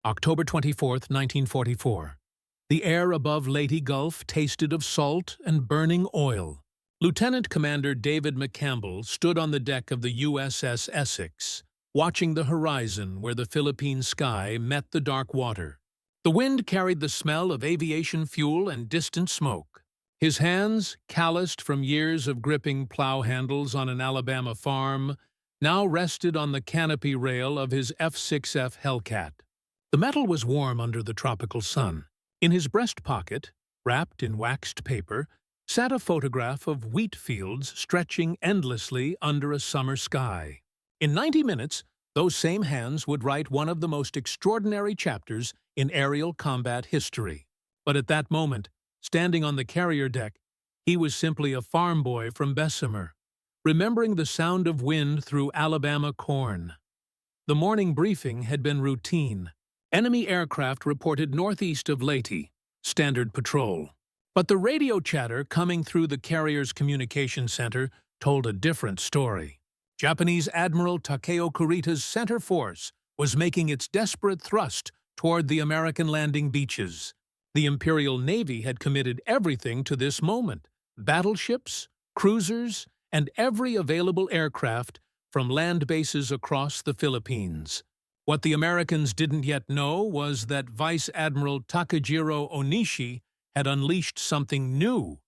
October 24, 1944. The air above Leyte Gulf tasted of salt and burning oil. Lieutenant Commander David McCampbell stood on the deck of the USS Essex, watching the horizon where the Philippine sky met the dark water. The wind carried the smell of aviation fuel and distant smoke. His hands, calloused from years of gripping plow handles on an Alabama farm, now rested on the canopy rail of his F-6F Hellcat. The metal was warm under the tropical sun. In his breast pocket, wrapped in waxed paper, sat a photograph of wheat fields stretching endlessly under a summer sky. In 90 minutes, those same hands would write one of the most extraordinary chapters in aerial combat history. But at that moment, standing on the carrier deck, he was simply a farm boy from Bessemer, remembering the sound of wind through Alabama corn. The morning briefing had been routine. Enemy aircraft reported northeast of Leyte, standard patrol. But the radio chatter coming through the carrier's communication center told a different story. Japanese Admiral Takeo Kurita's center force was making its desperate thrust toward the American landing beaches. The Imperial Navy had committed everything to this moment: battleships, cruisers, and every available aircraft from land bases across the Philippines. What the Americans didn't yet know was that Vice Admiral Takejiro Onishi had unleashed something new: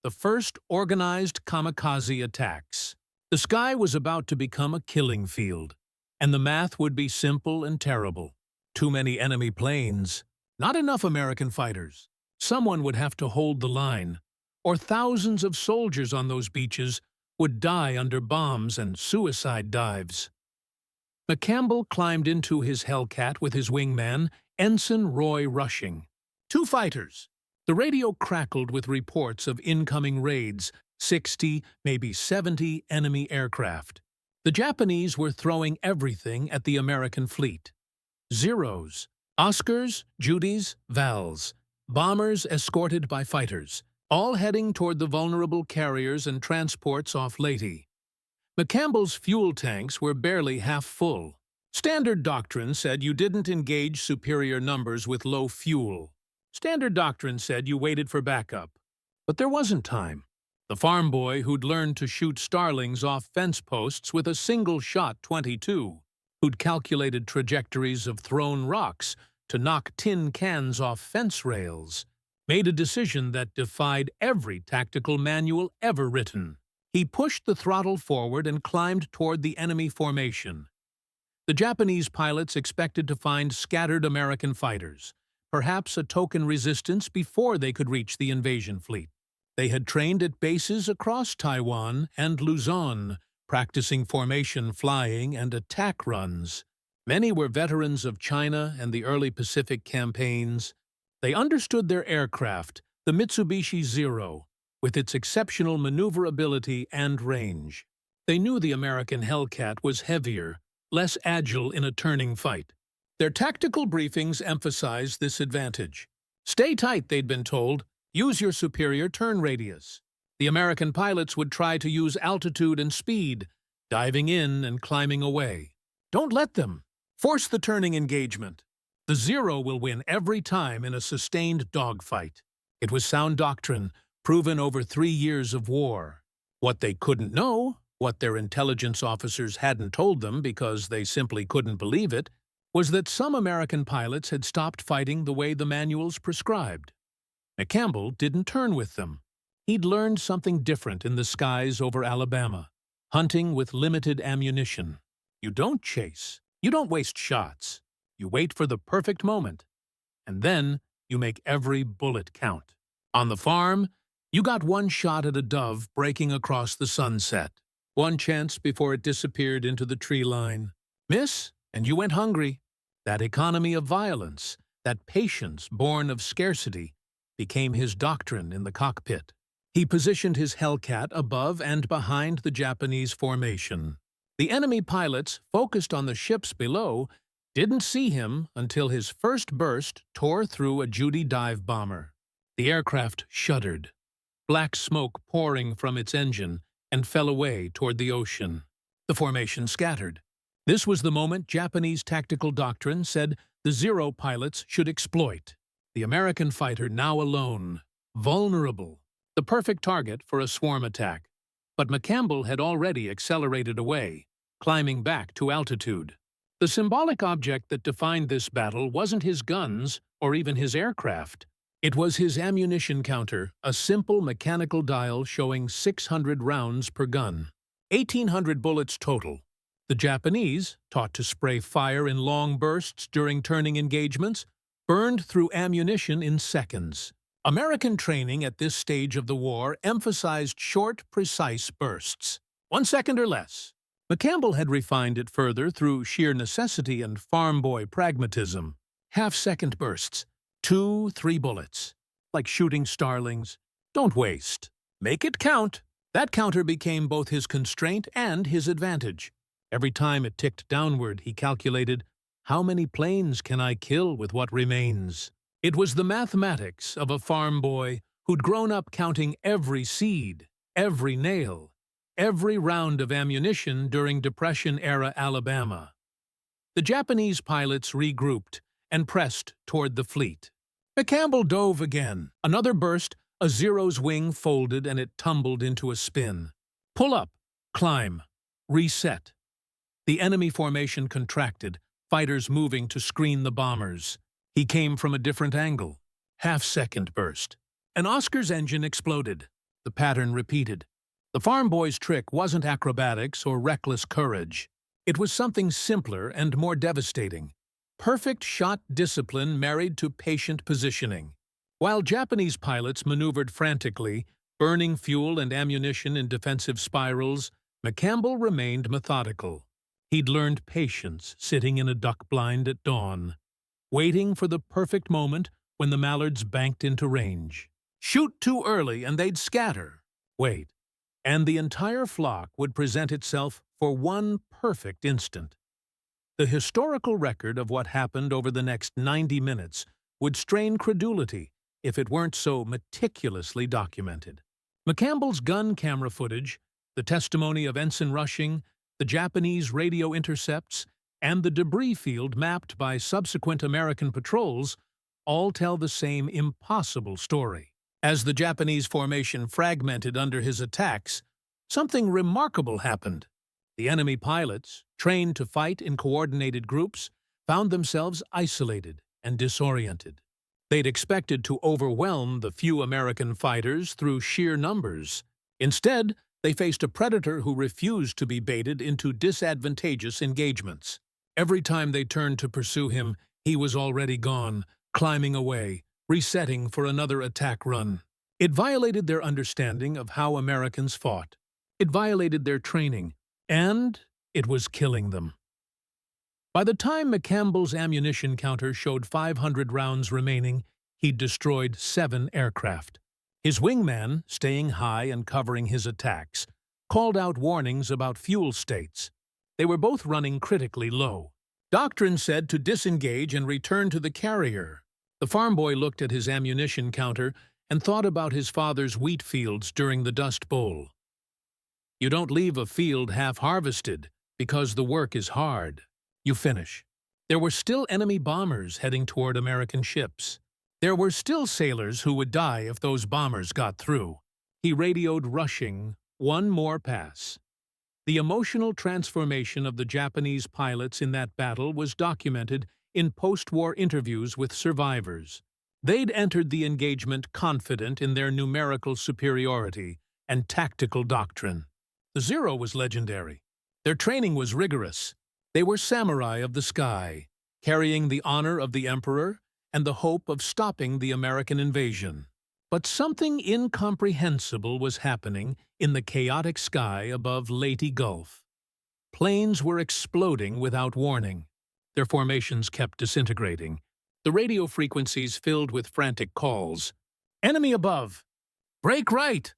the first organized kamikaze attacks. The sky was about to become a killing field, and the math would be simple and terrible. Too many enemy planes, not enough American fighters. Someone would have to hold the line, or thousands of soldiers on those beaches would die under bombs and suicide dives. McCampbell climbed into his Hellcat with his wingman, Ensign Roy Rushing. 2 fighters. The radio crackled with reports of incoming raids, 60, maybe 70 enemy aircraft. The Japanese were throwing everything at the American fleet. Zeros, Oscars, Judys, Vals, bombers escorted by fighters, all heading toward the vulnerable carriers and transports off Leyte. McCampbell's fuel tanks were barely half full. Standard doctrine said you didn't engage superior numbers with low fuel. Standard doctrine said you waited for backup. But there wasn't time. The farm boy who'd learned to shoot starlings off fence posts with a single-shot .22, who'd calculated trajectories of thrown rocks to knock tin cans off fence rails, made a decision that defied every tactical manual ever written. He pushed the throttle forward and climbed toward the enemy formation. The Japanese pilots expected to find scattered American fighters, perhaps a token resistance before they could reach the invasion fleet. They had trained at bases across Taiwan and Luzon, practicing formation flying and attack runs. Many were veterans of China and the early Pacific campaigns. They understood their aircraft, the Mitsubishi Zero, with its exceptional maneuverability and range. They knew the American Hellcat was heavier, less agile in a turning fight. Their tactical briefings emphasized this advantage. Stay tight, they'd been told. Use your superior turn radius. The American pilots would try to use altitude and speed, diving in and climbing away. Don't let them. Force the turning engagement. The Zero will win every time in a sustained dogfight. It was sound doctrine, proven over 3 years of war. What they couldn't know, what their intelligence officers hadn't told them because they simply couldn't believe it, was that some American pilots had stopped fighting the way the manuals prescribed. McCampbell didn't turn with them. He'd learned something different in the skies over Alabama, hunting with limited ammunition. You don't chase. You don't waste shots. You wait for the perfect moment. And then you make every bullet count. On the farm, you got one shot at a dove breaking across the sunset. One chance before it disappeared into the tree line. Miss, and you went hungry. That economy of violence, that patience born of scarcity, became his doctrine in the cockpit. He positioned his Hellcat above and behind the Japanese formation. The enemy pilots, focused on the ships below, didn't see him until his first burst tore through a Judy dive bomber. The aircraft shuddered, black smoke pouring from its engine, and fell away toward the ocean. The formation scattered. This was the moment Japanese tactical doctrine said the Zero pilots should exploit. The American fighter now alone, vulnerable, the perfect target for a swarm attack. But McCampbell had already accelerated away, climbing back to altitude. The symbolic object that defined this battle wasn't his guns or even his aircraft. It was his ammunition counter, a simple mechanical dial showing 600 rounds per gun. 1,800 bullets total. The Japanese, taught to spray fire in long bursts during turning engagements, burned through ammunition in seconds. American training at this stage of the war emphasized short, precise bursts, 1 second or less. McCampbell had refined it further through sheer necessity and farm boy pragmatism. Half-second bursts, 2, 3 bullets. Like shooting starlings. Don't waste. Make it count. That counter became both his constraint and his advantage. Every time it ticked downward, he calculated, how many planes can I kill with what remains? It was the mathematics of a farm boy who'd grown up counting every seed, every nail, every round of ammunition during Depression-era Alabama. The Japanese pilots regrouped and pressed toward the fleet. McCampbell dove again. Another burst, a Zero's wing folded and it tumbled into a spin. Pull up, climb, reset. The enemy formation contracted, fighters moving to screen the bombers. He came from a different angle. Half-second burst. An Oscar's engine exploded. The pattern repeated. The farm boy's trick wasn't acrobatics or reckless courage. It was something simpler and more devastating. Perfect shot discipline married to patient positioning. While Japanese pilots maneuvered frantically, burning fuel and ammunition in defensive spirals, McCampbell remained methodical. He'd learned patience sitting in a duck blind at dawn, waiting for the perfect moment when the mallards banked into range. Shoot too early and they'd scatter. Wait. And the entire flock would present itself for one perfect instant. The historical record of what happened over the next 90 minutes would strain credulity if it weren't so meticulously documented. McCampbell's gun camera footage, the testimony of ensign rushing, the Japanese radio intercepts, and the debris field mapped by subsequent American patrols all tell the same impossible story. As the Japanese formation fragmented under his attacks, something remarkable happened. The enemy pilots, trained to fight in coordinated groups, found themselves isolated and disoriented. They'd expected to overwhelm the few American fighters through sheer numbers. Instead, they faced a predator who refused to be baited into disadvantageous engagements. Every time they turned to pursue him, he was already gone, climbing away, resetting for another attack run. It violated their understanding of how Americans fought. It violated their training, and it was killing them. By the time McCampbell's ammunition counter showed 500 rounds remaining, he'd destroyed 7 aircraft. His wingman, staying high and covering his attacks, called out warnings about fuel states. They were both running critically low. Doctrine said to disengage and return to the carrier. The farm boy looked at his ammunition counter and thought about his father's wheat fields during the Dust Bowl. You don't leave a field half-harvested because the work is hard. You finish. There were still enemy bombers heading toward American ships. There were still sailors who would die if those bombers got through. He radioed rushing, one more pass. The emotional transformation of the Japanese pilots in that battle was documented in post-war interviews with survivors. They'd entered the engagement confident in their numerical superiority and tactical doctrine. The Zero was legendary. Their training was rigorous. They were samurai of the sky, carrying the honor of the emperor and the hope of stopping the American invasion. But something incomprehensible was happening in the chaotic sky above Leyte Gulf. Planes were exploding without warning. Their formations kept disintegrating. The radio frequencies filled with frantic calls. Enemy above! Break right!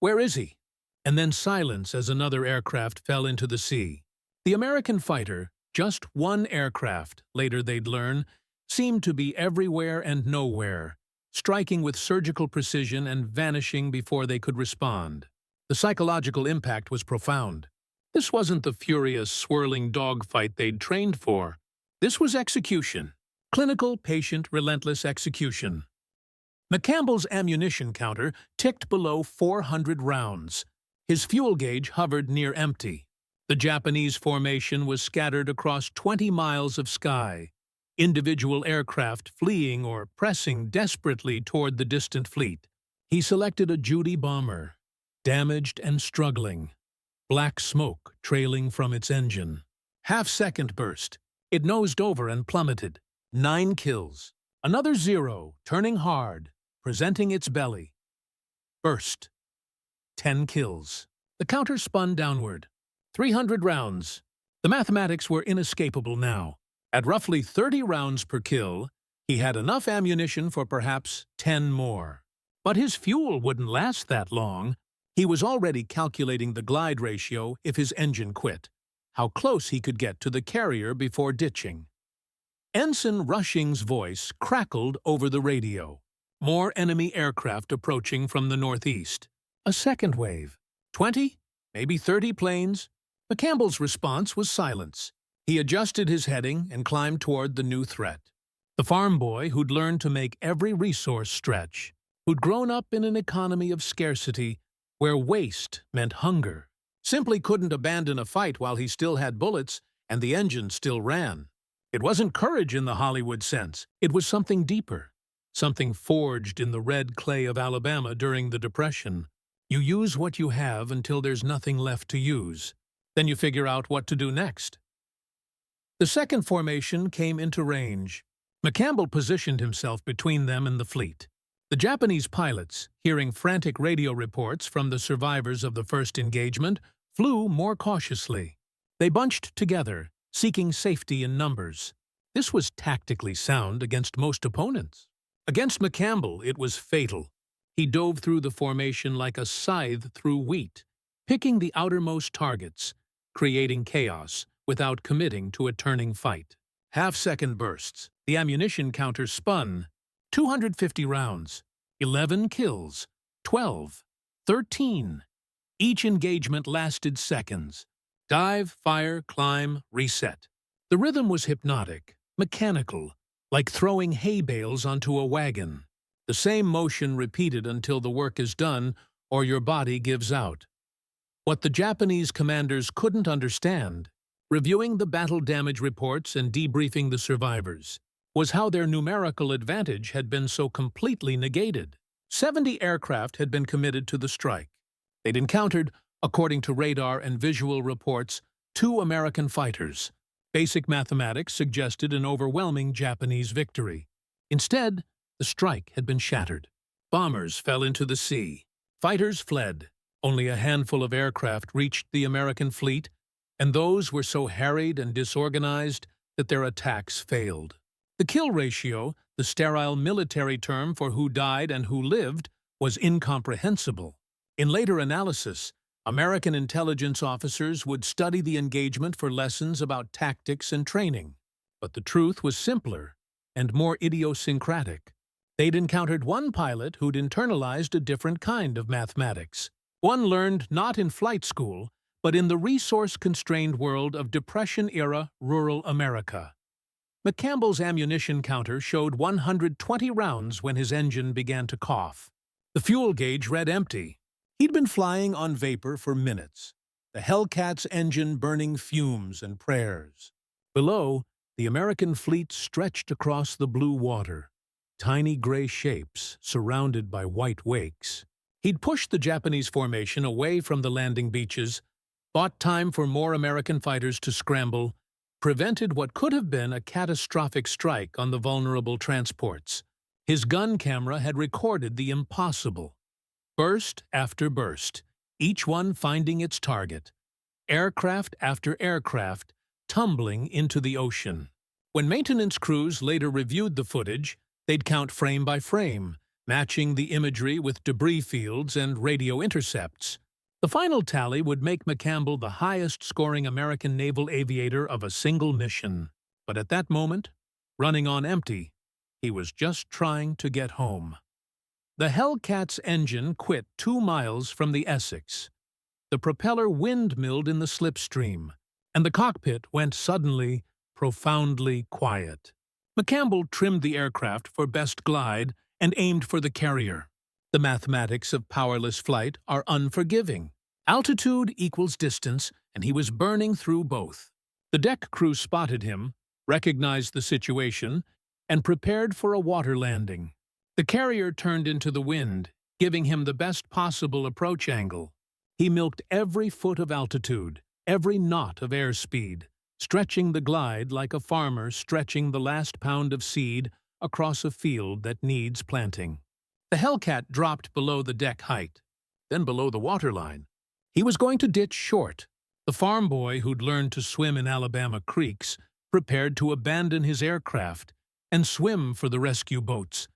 Where is he? And then silence as another aircraft fell into the sea. The American fighter, just one aircraft, later they'd learn, seemed to be everywhere and nowhere, striking with surgical precision and vanishing before they could respond. The psychological impact was profound. This wasn't the furious, swirling dogfight they'd trained for. This was execution. Clinical patient relentless execution. McCampbell's ammunition counter ticked below 400 rounds. His fuel gauge hovered near empty. The Japanese formation was scattered across 20 miles of sky, individual aircraft fleeing or pressing desperately toward the distant fleet. He selected a Judy bomber, damaged and struggling, black smoke trailing from its engine. Half-second burst. It nosed over and plummeted. 9 kills. Another 0, turning hard, presenting its belly. Burst. 10 kills. The counter spun downward. 300 rounds. The mathematics were inescapable now. At roughly 30 rounds per kill, he had enough ammunition for perhaps 10 more. But his fuel wouldn't last that long. He was already calculating the glide ratio if his engine quit, how close he could get to the carrier before ditching. Ensign Rushing's voice crackled over the radio. More enemy aircraft approaching from the northeast. A second wave. 20, maybe 30 planes. McCampbell's response was silence. He adjusted his heading and climbed toward the new threat. The farm boy who'd learned to make every resource stretch, who'd grown up in an economy of scarcity where waste meant hunger, simply couldn't abandon a fight while he still had bullets and the engine still ran. It wasn't courage in the Hollywood sense. It was something deeper, something forged in the red clay of Alabama during the Depression. You use what you have until there's nothing left to use. Then you figure out what to do next. The second formation came into range. McCampbell positioned himself between them and the fleet. The Japanese pilots, hearing frantic radio reports from the survivors of the first engagement, flew more cautiously. They bunched together, seeking safety in numbers. This was tactically sound against most opponents. Against McCampbell, it was fatal. He dove through the formation like a scythe through wheat, picking the outermost targets, creating chaos without committing to a turning fight. Half-second bursts. The ammunition counter spun. 250 rounds. 11 kills. 12. 13. Each engagement lasted seconds. Dive, fire, climb, reset. The rhythm was hypnotic, mechanical, like throwing hay bales onto a wagon. The same motion repeated until the work is done or your body gives out. What the Japanese commanders couldn't understand, reviewing the battle damage reports and debriefing the survivors, was how their numerical advantage had been so completely negated. 70 aircraft had been committed to the strike. They'd encountered, according to radar and visual reports, 2 American fighters. Basic mathematics suggested an overwhelming Japanese victory. Instead, the strike had been shattered. Bombers fell into the sea. Fighters fled. Only a handful of aircraft reached the American fleet, and those were so harried and disorganized that their attacks failed. The kill ratio, the sterile military term for who died and who lived, was incomprehensible. In later analysis, American intelligence officers would study the engagement for lessons about tactics and training. But the truth was simpler and more idiosyncratic. They'd encountered one pilot who'd internalized a different kind of mathematics. One learned not in flight school, but in the resource-constrained world of Depression-era rural America. McCampbell's ammunition counter showed 120 rounds when his engine began to cough. The fuel gauge read empty. He'd been flying on vapor for minutes, the Hellcat's engine burning fumes and prayers. Below, the American fleet stretched across the blue water, tiny gray shapes surrounded by white wakes. He'd pushed the Japanese formation away from the landing beaches, bought time for more American fighters to scramble, prevented what could have been a catastrophic strike on the vulnerable transports. His gun camera had recorded the impossible. Burst after burst, each one finding its target. Aircraft after aircraft tumbling into the ocean. When maintenance crews later reviewed the footage, they'd count frame by frame, matching the imagery with debris fields and radio intercepts. The final tally would make McCampbell the highest-scoring American naval aviator of a single mission. But at that moment, running on empty, he was just trying to get home. The Hellcat's engine quit 2 miles from the Essex. The propeller windmilled in the slipstream, and the cockpit went suddenly, profoundly quiet. McCampbell trimmed the aircraft for best glide and aimed for the carrier. The mathematics of powerless flight are unforgiving. Altitude equals distance, and he was burning through both. The deck crew spotted him, recognized the situation, and prepared for a water landing. The carrier turned into the wind, giving him the best possible approach angle. He milked every foot of altitude, every knot of airspeed, stretching the glide like a farmer stretching the last pound of seed across a field that needs planting. The Hellcat dropped below the deck height, then below the waterline. He was going to ditch short. The farm boy who'd learned to swim in Alabama creeks prepared to abandon his aircraft and swim for the rescue boats.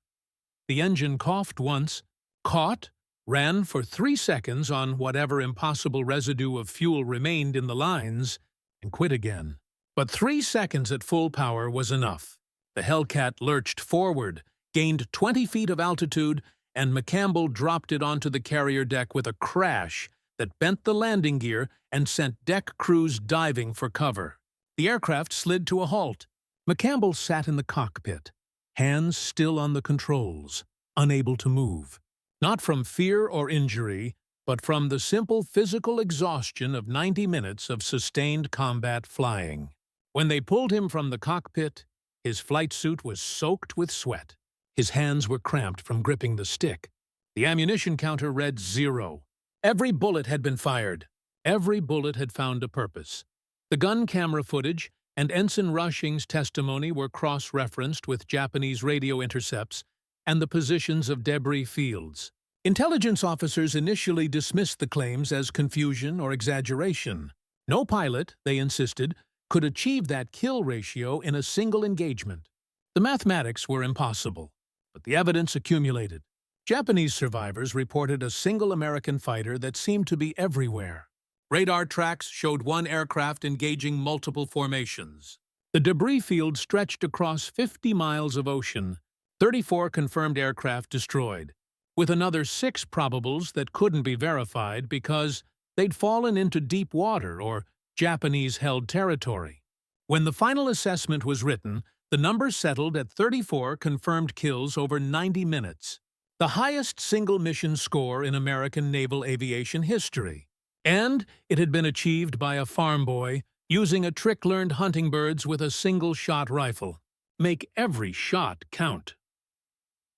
The engine coughed once, caught, ran for 3 seconds on whatever impossible residue of fuel remained in the lines, and quit again. But 3 seconds at full power was enough. The Hellcat lurched forward, gained 20 feet of altitude, and McCampbell dropped it onto the carrier deck with a crash that bent the landing gear and sent deck crews diving for cover. The aircraft slid to a halt. McCampbell sat in the cockpit, hands still on the controls, unable to move. Not from fear or injury, but from the simple physical exhaustion of 90 minutes of sustained combat flying. When they pulled him from the cockpit, his flight suit was soaked with sweat. His hands were cramped from gripping the stick. The ammunition counter read 0. Every bullet had been fired. Every bullet had found a purpose. The gun camera footage and Ensign Rushing's testimony were cross-referenced with Japanese radio intercepts and the positions of debris fields. Intelligence officers initially dismissed the claims as confusion or exaggeration. No pilot, they insisted, could achieve that kill ratio in a single engagement. The mathematics were impossible, but the evidence accumulated. Japanese survivors reported a single American fighter that seemed to be everywhere. Radar tracks showed one aircraft engaging multiple formations. The debris field stretched across 50 miles of ocean, 34 confirmed aircraft destroyed, with another 6 probables that couldn't be verified because they'd fallen into deep water or Japanese-held territory. When the final assessment was written, the number settled at 34 confirmed kills over 90 minutes, the highest single-mission score in American naval aviation history. And it had been achieved by a farm boy using a trick learned hunting birds with a single-shot rifle. Make every shot count.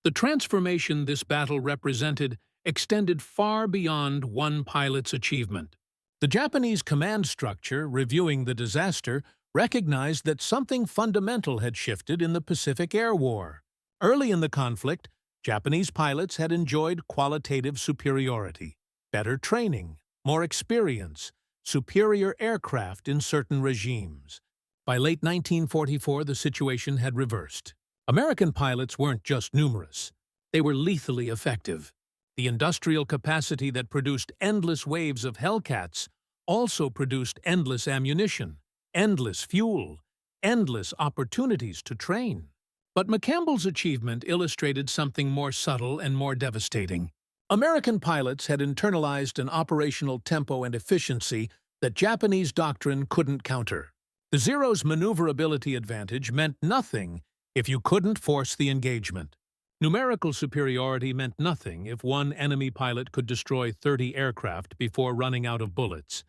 The transformation this battle represented extended far beyond one pilot's achievement. The Japanese command structure, reviewing the disaster, recognized that something fundamental had shifted in the Pacific Air War. Early in the conflict, Japanese pilots had enjoyed qualitative superiority, better training, more experience, superior aircraft in certain regimes. By late 1944, the situation had reversed. American pilots weren't just numerous. They were lethally effective. The industrial capacity that produced endless waves of Hellcats also produced endless ammunition, endless fuel, endless opportunities to train. But McCampbell's achievement illustrated something more subtle and more devastating. American pilots had internalized an operational tempo and efficiency that Japanese doctrine couldn't counter. The Zero's maneuverability advantage meant nothing if you couldn't force the engagement. Numerical superiority meant nothing if one enemy pilot could destroy 30 aircraft before running out of bullets.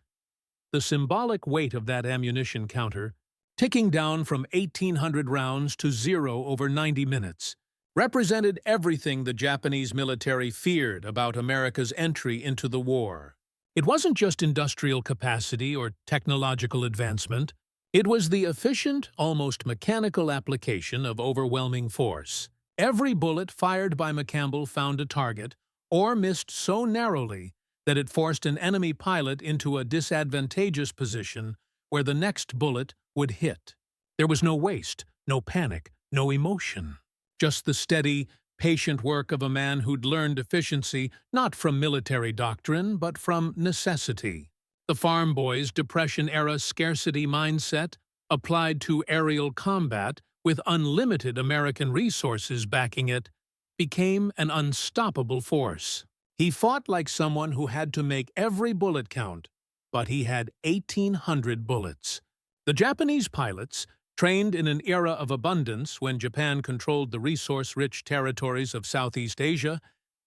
The symbolic weight of that ammunition counter, ticking down from 1,800 rounds to 0 over 90 minutes, represented everything the Japanese military feared about America's entry into the war. It wasn't just industrial capacity or technological advancement. It was the efficient, almost mechanical application of overwhelming force. Every bullet fired by McCampbell found a target, or missed so narrowly that it forced an enemy pilot into a disadvantageous position where the next bullet would hit. There was no waste, no panic, no emotion. Just the steady, patient work of a man who'd learned efficiency not from military doctrine, but from necessity. The farm boy's Depression-era scarcity mindset, applied to aerial combat with unlimited American resources backing it, became an unstoppable force. He fought like someone who had to make every bullet count, but he had 1,800 bullets. The Japanese pilots, Trained in an era of abundance when Japan controlled the resource-rich territories of Southeast Asia,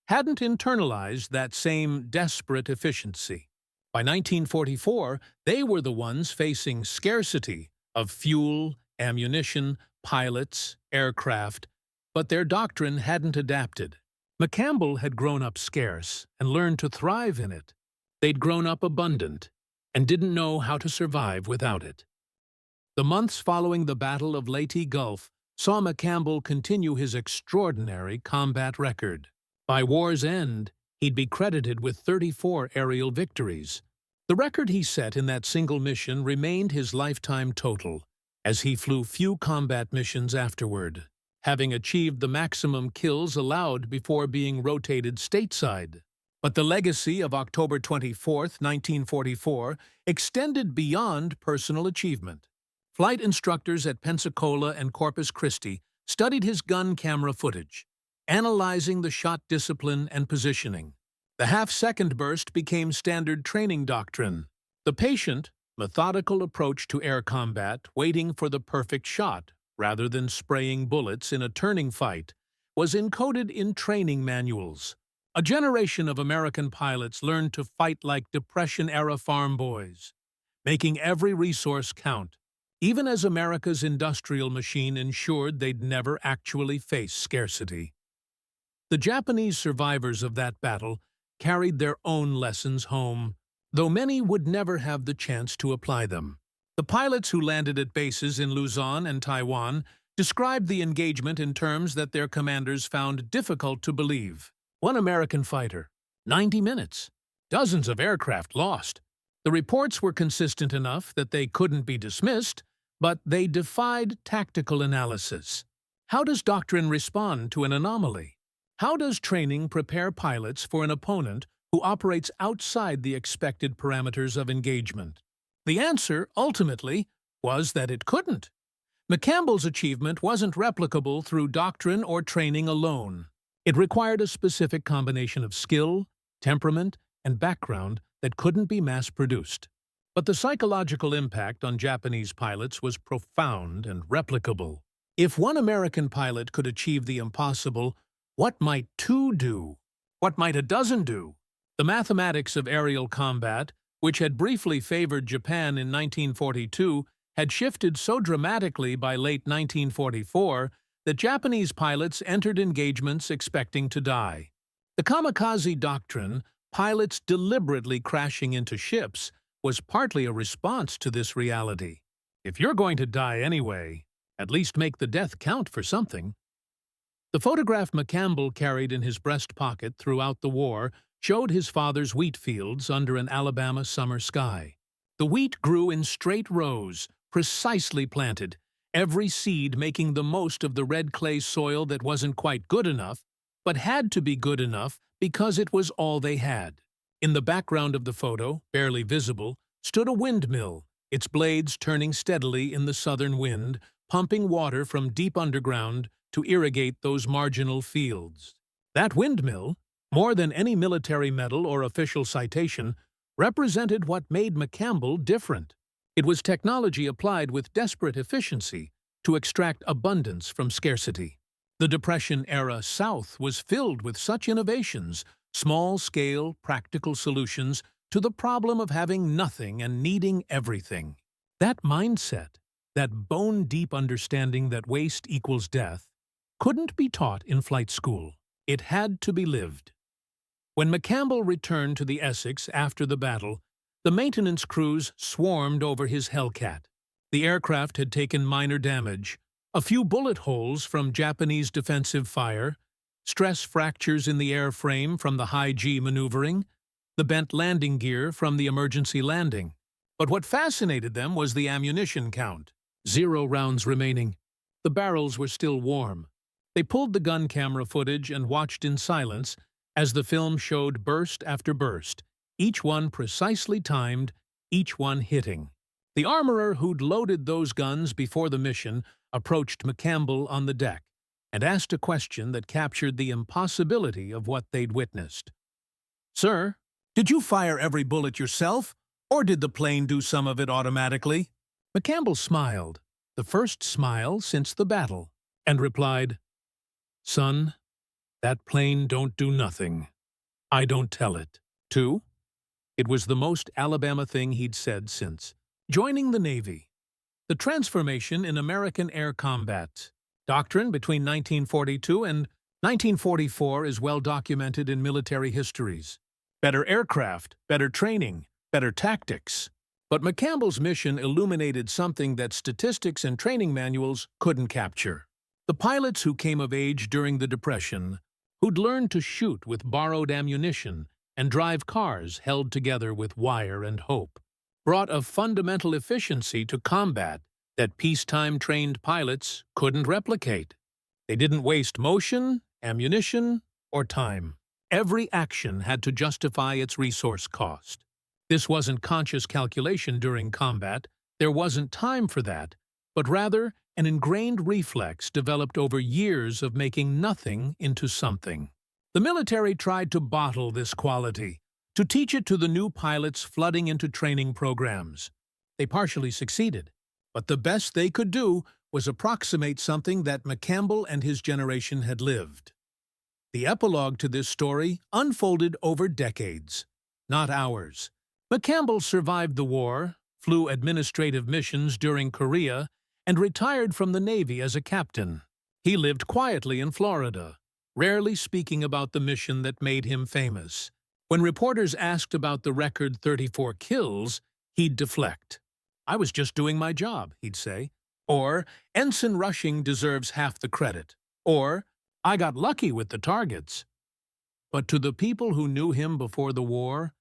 hadn't internalized that same desperate efficiency. By 1944, they were the ones facing scarcity of fuel, ammunition, pilots, aircraft, but their doctrine hadn't adapted. McCampbell had grown up scarce and learned to thrive in it. They'd grown up abundant and didn't know how to survive without it. The months following the Battle of Leyte Gulf saw McCampbell continue his extraordinary combat record. By war's end, he'd be credited with 34 aerial victories. The record he set in that single mission remained his lifetime total, as he flew few combat missions afterward, having achieved the maximum kills allowed before being rotated stateside. But the legacy of October 24, 1944, extended beyond personal achievement. Flight instructors at Pensacola and Corpus Christi studied his gun camera footage, analyzing the shot discipline and positioning. The half-second burst became standard training doctrine. The patient, methodical approach to air combat, waiting for the perfect shot, rather than spraying bullets in a turning fight, was encoded in training manuals. A generation of American pilots learned to fight like Depression-era farm boys, making every resource count, even as America's industrial machine ensured they'd never actually face scarcity. The Japanese survivors of that battle carried their own lessons home, though many would never have the chance to apply them. The pilots who landed at bases in Luzon and Taiwan described the engagement in terms that their commanders found difficult to believe. One American fighter, 90 minutes, dozens of aircraft lost. The reports were consistent enough that they couldn't be dismissed, but they defied tactical analysis. How does doctrine respond to an anomaly? How does training prepare pilots for an opponent who operates outside the expected parameters of engagement? The answer, ultimately, was that it couldn't. McCampbell's achievement wasn't replicable through doctrine or training alone. It required a specific combination of skill, temperament, and background that couldn't be mass-produced. But the psychological impact on Japanese pilots was profound and replicable. If one American pilot could achieve the impossible, what might two do? What might a dozen do? The mathematics of aerial combat, which had briefly favored Japan in 1942, had shifted so dramatically by late 1944 that Japanese pilots entered engagements expecting to die. The kamikaze doctrine, pilots deliberately crashing into ships, was partly a response to this reality. If you're going to die anyway, at least make the death count for something. The photograph McCampbell carried in his breast pocket throughout the war showed his father's wheat fields under an Alabama summer sky. The wheat grew in straight rows, precisely planted, every seed making the most of the red clay soil that wasn't quite good enough, but had to be good enough because it was all they had. In the background of the photo, barely visible, stood a windmill, its blades turning steadily in the southern wind, pumping water from deep underground to irrigate those marginal fields. That windmill, more than any military medal or official citation, represented what made McCampbell different. It was technology applied with desperate efficiency to extract abundance from scarcity. The Depression-era South was filled with such innovations, small-scale, practical solutions to the problem of having nothing and needing everything. That mindset, that bone-deep understanding that waste equals death, couldn't be taught in flight school. It had to be lived. When McCampbell returned to the Essex after the battle, the maintenance crews swarmed over his Hellcat. The aircraft had taken minor damage, a few bullet holes from Japanese defensive fire, stress fractures in the airframe from the high-G maneuvering, the bent landing gear from the emergency landing. But what fascinated them was the ammunition count. 0 rounds remaining. The barrels were still warm. They pulled the gun camera footage and watched in silence as the film showed burst after burst, each one precisely timed, each one hitting. The armorer who'd loaded those guns before the mission approached McCampbell on the deck and asked a question that captured the impossibility of what they'd witnessed. "Sir, did you fire every bullet yourself, or did the plane do some of it automatically?" McCampbell smiled. the first smile since the battle, and replied, "Son, that plane don't do nothing. I don't tell it." 2. It was the most Alabama thing he'd said since joining the Navy. The transformation in American air combat doctrine between 1942 and 1944 is well documented in military histories. Better aircraft, better training, better tactics. But McCampbell's mission illuminated something that statistics and training manuals couldn't capture. The pilots who came of age during the Depression, who'd learned to shoot with borrowed ammunition and drive cars held together with wire and hope, brought a fundamental efficiency to combat that peacetime-trained pilots couldn't replicate. They didn't waste motion, ammunition, or time. Every action had to justify its resource cost. This wasn't conscious calculation during combat, there wasn't time for that, but rather an ingrained reflex developed over years of making nothing into something. The military tried to bottle this quality, to teach it to the new pilots flooding into training programs. They partially succeeded, but the best they could do was approximate something that McCampbell and his generation had lived. The epilogue to this story unfolded over decades, not hours. McCampbell survived the war, flew administrative missions during Korea, and retired from the Navy as a captain. He lived quietly in Florida, rarely speaking about the mission that made him famous. When reporters asked about the record 34 kills, he'd deflect. "I was just doing my job," he'd say. Or, "Ensign Rushing deserves half the credit." Or, "I got lucky with the targets." But to the people who knew him before the war,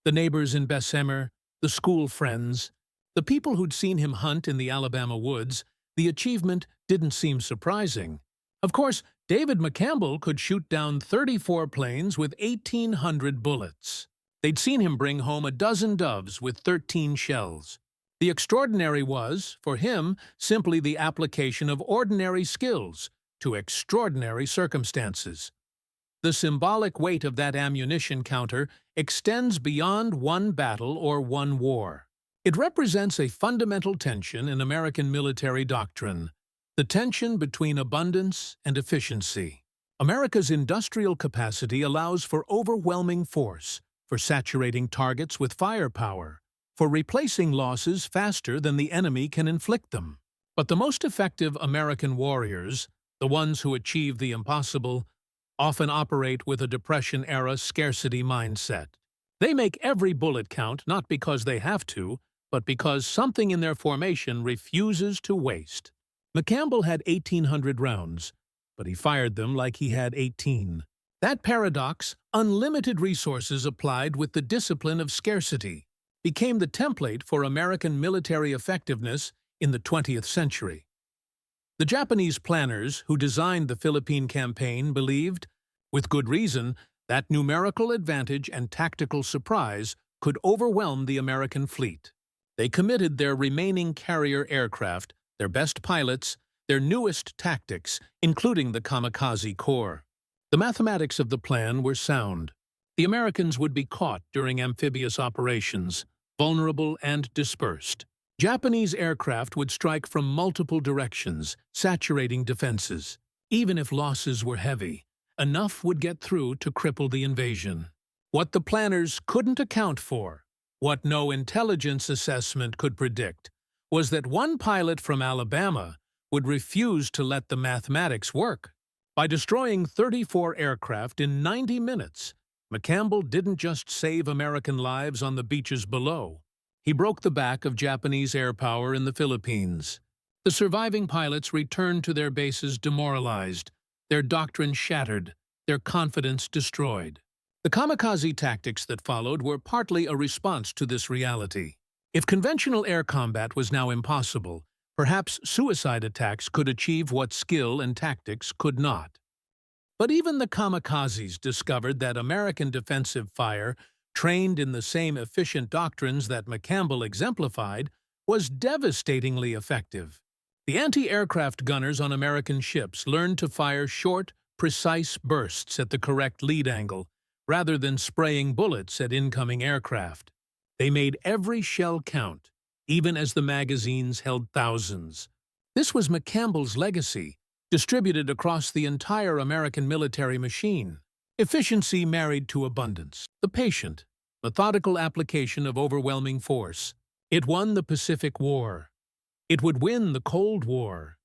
the neighbors in Bessemer, the school friends, the people who'd seen him hunt in the Alabama woods, the achievement didn't seem surprising. Of course, David McCampbell could shoot down 34 planes with 1,800 bullets. They'd seen him bring home a dozen doves with 13 shells. The extraordinary was, for him, simply the application of ordinary skills to extraordinary circumstances. The symbolic weight of that ammunition counter extends beyond one battle or one war. It represents a fundamental tension in American military doctrine, the tension between abundance and efficiency. America's industrial capacity allows for overwhelming force, for saturating targets with firepower, for replacing losses faster than the enemy can inflict them. But the most effective American warriors, the ones who achieve the impossible, often operate with a Depression-era scarcity mindset. They make every bullet count not because they have to, but because something in their formation refuses to waste. McCampbell had 1,800 rounds, but he fired them like he had 18. That paradox, unlimited resources applied with the discipline of scarcity, became the template for American military effectiveness in the 20th century. The Japanese planners who designed the Philippine campaign believed, with good reason, that numerical advantage and tactical surprise could overwhelm the American fleet. They committed their remaining carrier aircraft, their best pilots, their newest tactics, including the kamikaze corps. The mathematics of the plan were sound. The Americans would be caught during amphibious operations, vulnerable and dispersed. Japanese aircraft would strike from multiple directions, saturating defenses. Even if losses were heavy, enough would get through to cripple the invasion. What the planners couldn't account for, what no intelligence assessment could predict, was that one pilot from Alabama would refuse to let the mathematics work. By destroying 34 aircraft in 90 minutes, McCampbell didn't just save American lives on the beaches below. He broke the back of Japanese air power in the Philippines. The surviving pilots returned to their bases demoralized, their doctrine shattered, their confidence destroyed. The kamikaze tactics that followed were partly a response to this reality. If conventional air combat was now impossible, perhaps suicide attacks could achieve what skill and tactics could not. But even the kamikazes discovered that American defensive fire, trained in the same efficient doctrines that McCampbell exemplified, was devastatingly effective. The anti-aircraft gunners on American ships learned to fire short, precise bursts at the correct lead angle, rather than spraying bullets at incoming aircraft. They made every shell count, even as the magazines held thousands. This was McCampbell's legacy, distributed across the entire American military machine. Efficiency married to abundance. The patient, methodical application of overwhelming force. It won the Pacific War. It would win the Cold War.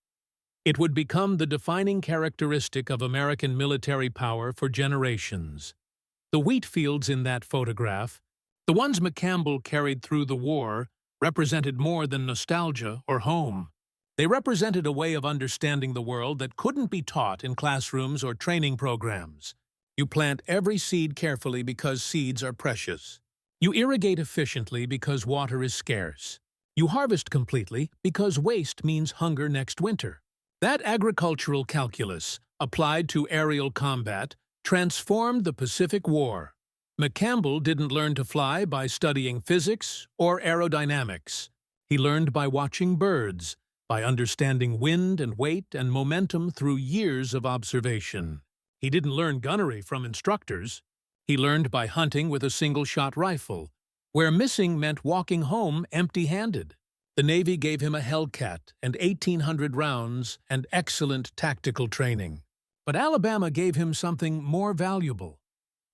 It would become the defining characteristic of American military power for generations. The wheat fields in that photograph, the ones McCampbell carried through the war, represented more than nostalgia or home. They represented a way of understanding the world that couldn't be taught in classrooms or training programs. You plant every seed carefully because seeds are precious. You irrigate efficiently because water is scarce. You harvest completely because waste means hunger next winter. That agricultural calculus, applied to aerial combat, transformed the Pacific War. McCampbell didn't learn to fly by studying physics or aerodynamics. He learned by watching birds, by understanding wind and weight and momentum through years of observation. He didn't learn gunnery from instructors. He learned by hunting with a single-shot rifle, where missing meant walking home empty-handed. The Navy gave him a Hellcat and 1,800 rounds and excellent tactical training. But Alabama gave him something more valuable: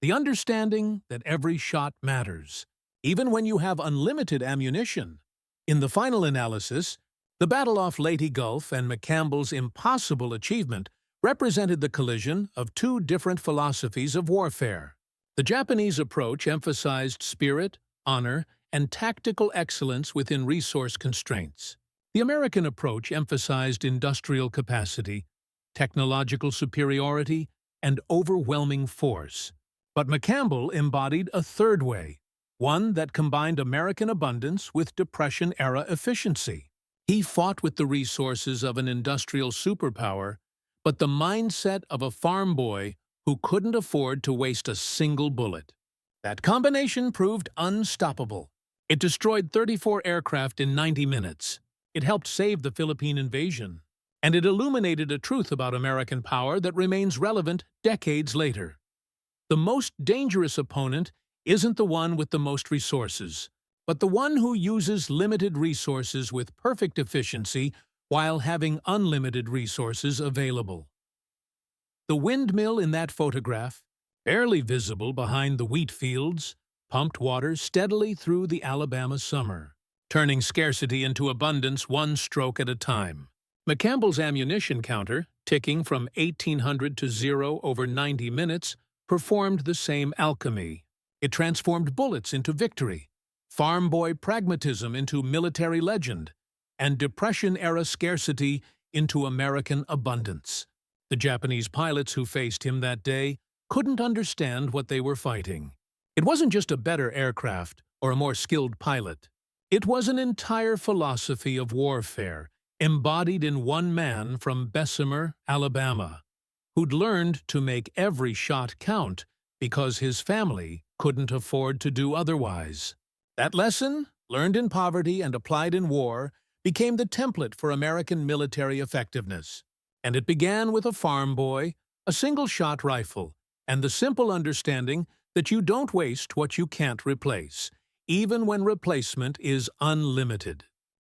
the understanding that every shot matters, even when you have unlimited ammunition. In the final analysis, the battle off Leyte Gulf and McCampbell's impossible achievement represented the collision of two different philosophies of warfare. The Japanese approach emphasized spirit, honor, and tactical excellence within resource constraints. The American approach emphasized industrial capacity, technological superiority, and overwhelming force. But McCampbell embodied a third way, one that combined American abundance with Depression-era efficiency. He fought with the resources of an industrial superpower, but the mindset of a farm boy who couldn't afford to waste a single bullet. That combination proved unstoppable. It destroyed 34 aircraft in 90 minutes. It helped save the Philippine invasion. And it illuminated a truth about American power that remains relevant decades later. The most dangerous opponent isn't the one with the most resources, but the one who uses limited resources with perfect efficiency while having unlimited resources available. The windmill in that photograph, barely visible behind the wheat fields, pumped water steadily through the Alabama summer, turning scarcity into abundance one stroke at a time. McCampbell's ammunition counter, ticking from 1,800 to 0 over 90 minutes, performed the same alchemy. It transformed bullets into victory, farm boy pragmatism into military legend, and Depression-era scarcity into American abundance. The Japanese pilots who faced him that day couldn't understand what they were fighting. It wasn't just a better aircraft or a more skilled pilot. It was an entire philosophy of warfare, embodied in one man from Bessemer, Alabama, who'd learned to make every shot count because his family couldn't afford to do otherwise. That lesson, learned in poverty and applied in war, became the template for American military effectiveness. And it began with a farm boy, a single-shot rifle, and the simple understanding that you don't waste what you can't replace, even when replacement is unlimited.